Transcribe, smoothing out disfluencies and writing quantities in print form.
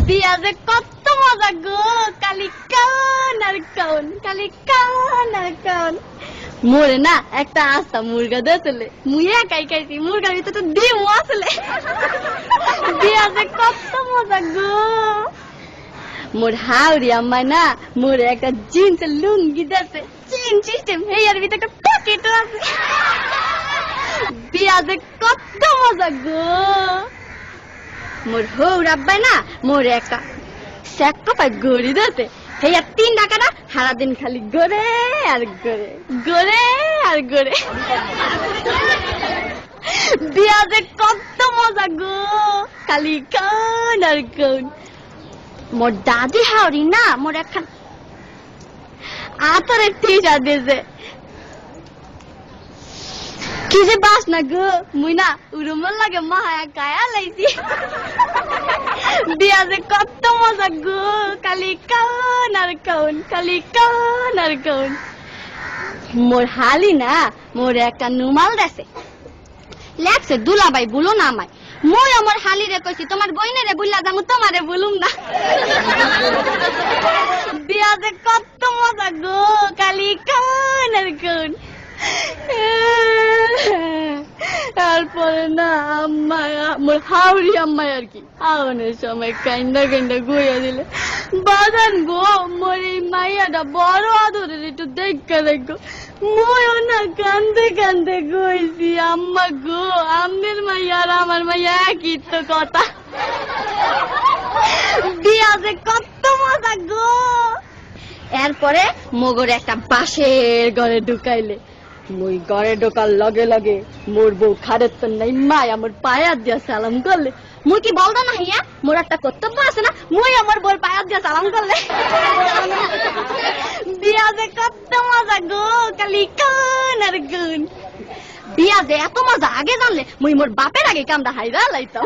বিয়া যে কত মজা গো কালি কান আর কান কালি কান আর কান মোরে না একটা আস্তা মুরগা দিয়েছিলে মুই একাই খাইছি মুরগার ভিতরে তো ডিম আসলে বিয়া যে কত মজা গো মোর হাওড়ি আম্মা না মোরে একটা জিন্সের লুঙ্গি দিয়েছে চেন সিস্টেম হেয়ার ভিতরে একটা পকেটও আছে বিয়া যে কত মজা গো মোর হৌর আব্বাই না মোরে একটা স্যাক্টো পাই গড়ি দিয়েছে হেয়ার 3 টাকা না সারাদিন খালি গড়ে আর গড়ে গড়ে আর গড়ে বিয়া যে কত মজা গো খালি কান আর কান মোর দাদি হাওড়ি না মোর একখান আতরের টিসা দিয়েছে কি যে বাস না গো মুই না উড়ুমল লাগে মায়া গায়া লাইছি বিয়া যে কত মজা গো কালি কান আর কান কালি কান আর কান মোর হালি না মোর একটা নুমাল দেছে লেখছে দুলাবাই বলো না আমায় মই আমার হালি রে কইছি তোমার বইনেরে বুল্লা যামু তোমারে বলুম না বিয়া যে কত মজা গো কালি কান আর কান তারপরে না আম্মা মোর হাওড়ি আম্মাই আর কি আওনের সময় কান্দা কান্দা গইয়া দিলে বাজান গো মোর এই মাইয়াটা বড় আদরের একটু দেখা দেখো ময়ও না কান্দে কান্দে গইছি আম্মা গো আম্মের মাইয়া আর আমার মাইয়া একই তো কথা বিয়া যে কত মজা গো এরপরে মগর একটা বাঁশের ঘরে ঢুকাইলে মুই ঘরে ঢোকার লগে লগে মোর বউ খারের তো নাই মায় আমার পায়াত দিয়া সালাম করলে মুই কি বলতো না হিয়া মোর একটা কর্তব্য আছে না মুই আমার বউর পায়াত দিয়া সালাম করলে বিয়া যে কত মজা গো কালি কান আর কান বিয়া যে এত মজা আগে জানলে মুই মোর বাপের আগে কামটা হাইরা লাইতাম